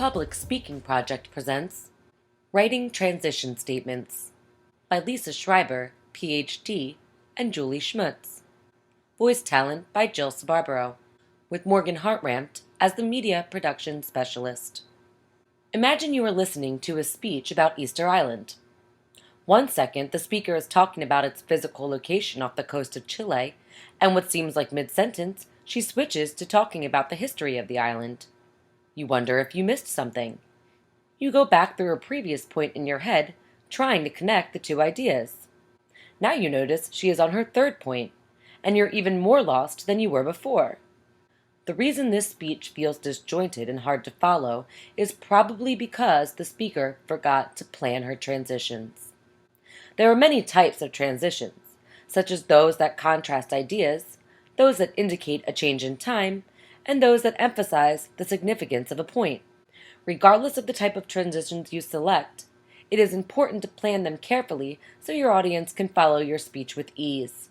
Public Speaking Project presents Writing Transition Statements by Lisa Schreiber, Ph.D., and Julie Schmutz. Voice talent by Jill Sabarbaro, with Morgan Hartranft as the Media Production Specialist. Imagine you are listening to a speech about Easter Island. 1 second, the speaker is talking about its physical location off the coast of Chile, and what seems like mid-sentence, she switches to talking about the history of the island. You wonder if you missed something. You go back through a previous point in your head, trying to connect the two ideas. Now you notice she is on her third point, and you're even more lost than you were before. The reason this speech feels disjointed and hard to follow is probably because the speaker forgot to plan her transitions. There are many types of transitions, such as those that contrast ideas, those that indicate a change in time, and those that emphasize the significance of a point. Regardless of the type of transitions you select, it is important to plan them carefully so your audience can follow your speech with ease.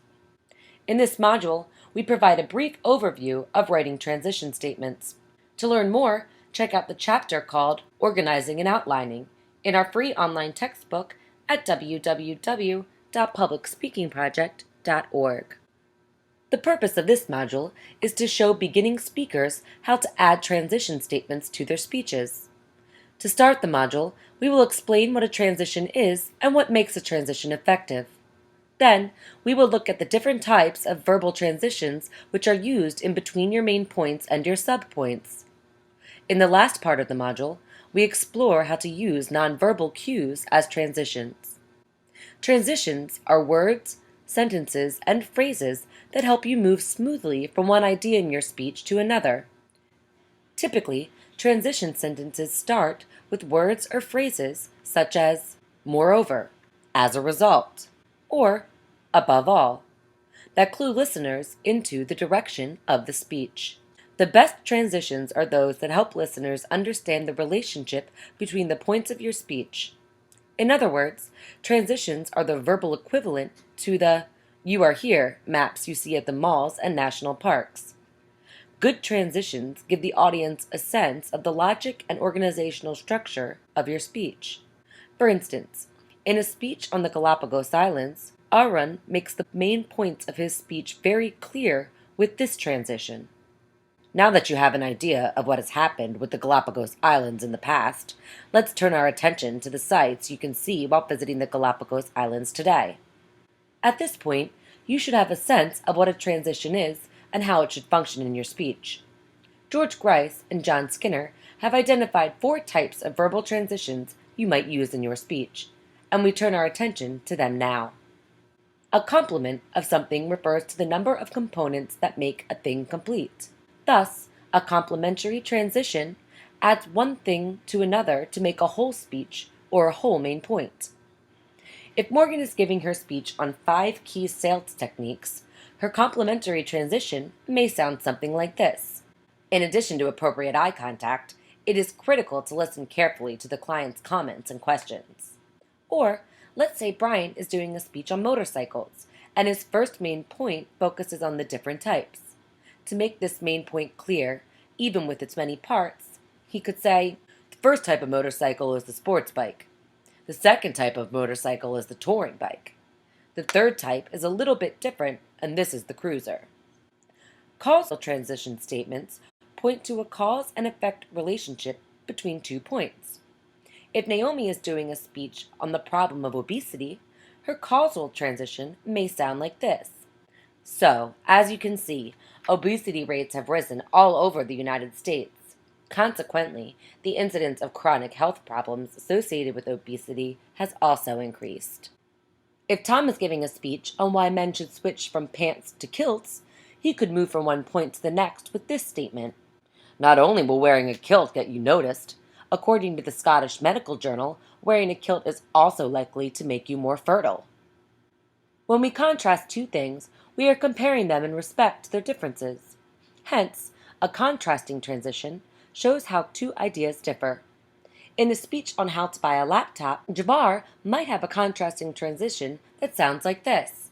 In this module, we provide a brief overview of writing transition statements. To learn more, check out the chapter called Organizing and Outlining in our free online textbook at www.publicspeakingproject.org. The purpose of this module is to show beginning speakers how to add transition statements to their speeches. To start the module, we will explain what a transition is and what makes a transition effective. Then, we will look at the different types of verbal transitions which are used in between your main points and your subpoints. In the last part of the module, we explore how to use nonverbal cues as transitions. Transitions are words, sentences, and phrases that help you move smoothly from one idea in your speech to another. Typically, transition sentences start with words or phrases such as moreover, as a result, or above all, that clue listeners into the direction of the speech. The best transitions are those that help listeners understand the relationship between the points of your speech. In other words, transitions are the verbal equivalent to the "you are here" maps you see at the malls and national parks. Good transitions give the audience a sense of the logic and organizational structure of your speech. For instance, in a speech on the Galapagos Islands, Aaron makes the main points of his speech very clear with this transition. Now that you have an idea of what has happened with the Galapagos Islands in the past, let's turn our attention to the sights you can see while visiting the Galapagos Islands today. At this point, you should have a sense of what a transition is and how it should function in your speech. George Grice and John Skinner have identified 4 types of verbal transitions you might use in your speech, and we turn our attention to them now. A complement of something refers to the number of components that make a thing complete. Thus, a complementary transition adds one thing to another to make a whole speech or a whole main point. If Morgan is giving her speech on 5 key sales techniques, her complementary transition may sound something like this. In addition to appropriate eye contact, it is critical to listen carefully to the client's comments and questions. Or, let's say Brian is doing a speech on motorcycles, and his first main point focuses on the different types. To make this main point clear, even with its many parts, he could say, the first type of motorcycle is the sports bike. The second type of motorcycle is the touring bike. The third type is a little bit different, and this is the cruiser. Causal transition statements point to a cause and effect relationship between 2 points. If Naomi is doing a speech on the problem of obesity, her causal transition may sound like this. So, as you can see, obesity rates have risen all over the United States. Consequently, the incidence of chronic health problems associated with obesity has also increased. If Tom is giving a speech on why men should switch from pants to kilts, he could move from one point to the next with this statement. Not only will wearing a kilt get you noticed, according to the Scottish Medical Journal, wearing a kilt is also likely to make you more fertile. When we contrast 2 things, we are comparing them in respect to their differences. Hence, a contrasting transition shows how 2 ideas differ. In a speech on how to buy a laptop, Jafar might have a contrasting transition that sounds like this.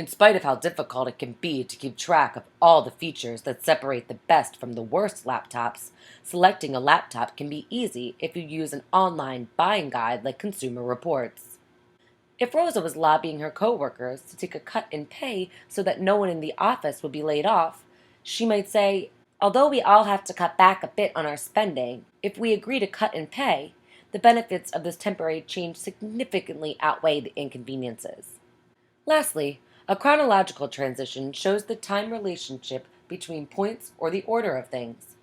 In spite of how difficult it can be to keep track of all the features that separate the best from the worst laptops, selecting a laptop can be easy if you use an online buying guide like Consumer Reports. If Rosa was lobbying her coworkers to take a cut in pay so that no one in the office would be laid off, she might say, "Although we all have to cut back a bit on our spending, if we agree to cut in pay, the benefits of this temporary change significantly outweigh the inconveniences." Lastly, a chronological transition shows the time relationship between points or the order of things.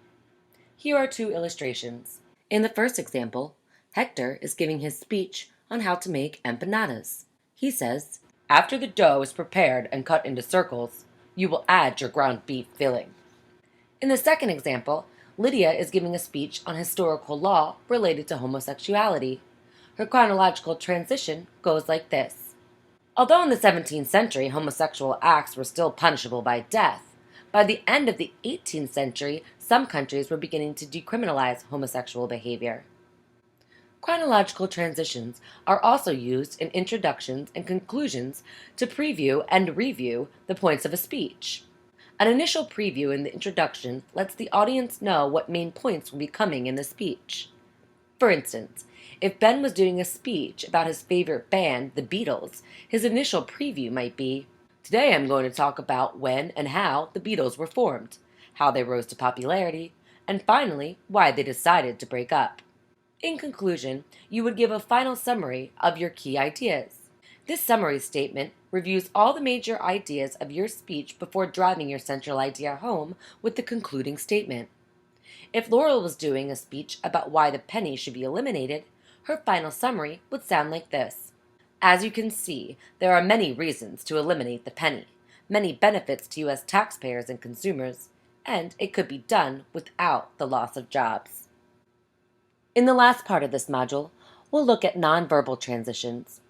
Here are two illustrations. In the first example, Hector is giving his speech on how to make empanadas. He says, "After the dough is prepared and cut into circles, you will add your ground beef filling." In the second example, Lydia is giving a speech on historical law related to homosexuality. Her chronological transition goes like this. Although in the 17th century homosexual acts were still punishable by death, by the end of the 18th century, some countries were beginning to decriminalize homosexual behavior. Chronological transitions are also used in introductions and conclusions to preview and review the points of a speech. An initial preview in the introduction lets the audience know what main points will be coming in the speech. For instance, if Ben was doing a speech about his favorite band, the Beatles, his initial preview might be, "Today I'm going to talk about when and how the Beatles were formed, how they rose to popularity, and finally, why they decided to break up." In conclusion, you would give a final summary of your key ideas. This summary statement reviews all the major ideas of your speech before driving your central idea home with the concluding statement. If Laurel was doing a speech about why the penny should be eliminated, her final summary would sound like this. As you can see, there are many reasons to eliminate the penny, many benefits to U.S. taxpayers and consumers, and it could be done without the loss of jobs. In the last part of this module, we'll look at nonverbal transitions.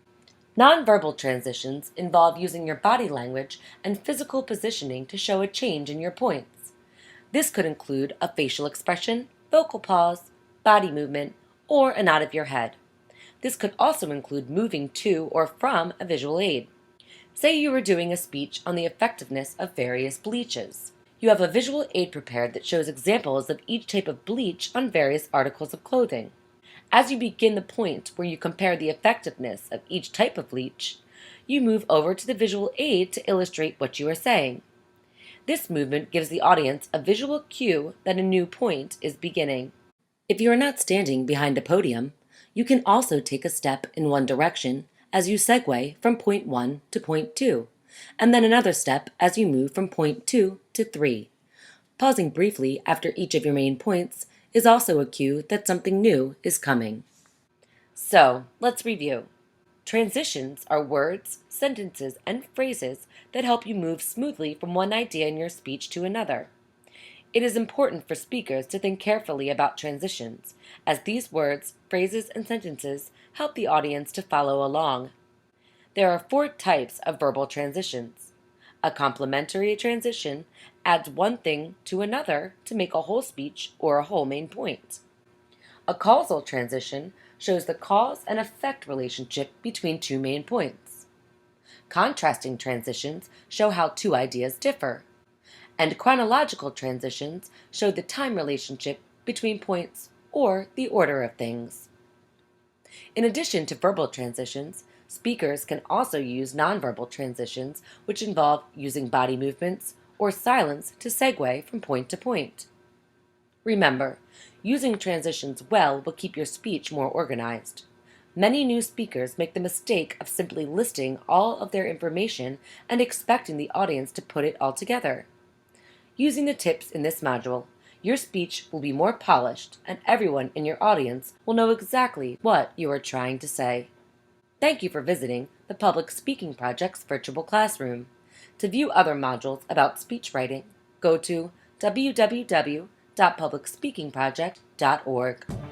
Nonverbal transitions involve using your body language and physical positioning to show a change in your points. This could include a facial expression, vocal pause, body movement, or a nod of your head. This could also include moving to or from a visual aid. Say you were doing a speech on the effectiveness of various bleaches. You have a visual aid prepared that shows examples of each type of bleach on various articles of clothing. As you begin the point where you compare the effectiveness of each type of bleach, you move over to the visual aid to illustrate what you are saying. This movement gives the audience a visual cue that a new point is beginning. If you are not standing behind a podium, you can also take a step in one direction as you segue from point 1 to point 2, and then another step as you move from point 2 to 3. Pausing briefly after each of your main points is also a cue that something new is coming. So, let's review. Transitions are words, sentences, and phrases that help you move smoothly from one idea in your speech to another. It is important for speakers to think carefully about transitions, as these words, phrases, and sentences help the audience to follow along. There are 4 types of verbal transitions. A complementary transition adds one thing to another to make a whole speech or a whole main point. A causal transition shows the cause and effect relationship between 2 main points. Contrasting transitions show how 2 ideas differ. And chronological transitions show the time relationship between points or the order of things. In addition to verbal transitions, speakers can also use nonverbal transitions, which involve using body movements or silence to segue from point to point. Remember, using transitions well will keep your speech more organized. Many new speakers make the mistake of simply listing all of their information and expecting the audience to put it all together. Using the tips in this module, your speech will be more polished and everyone in your audience will know exactly what you are trying to say. Thank you for visiting the Public Speaking Project's virtual classroom. To view other modules about speech writing, go to www.publicspeakingproject.org.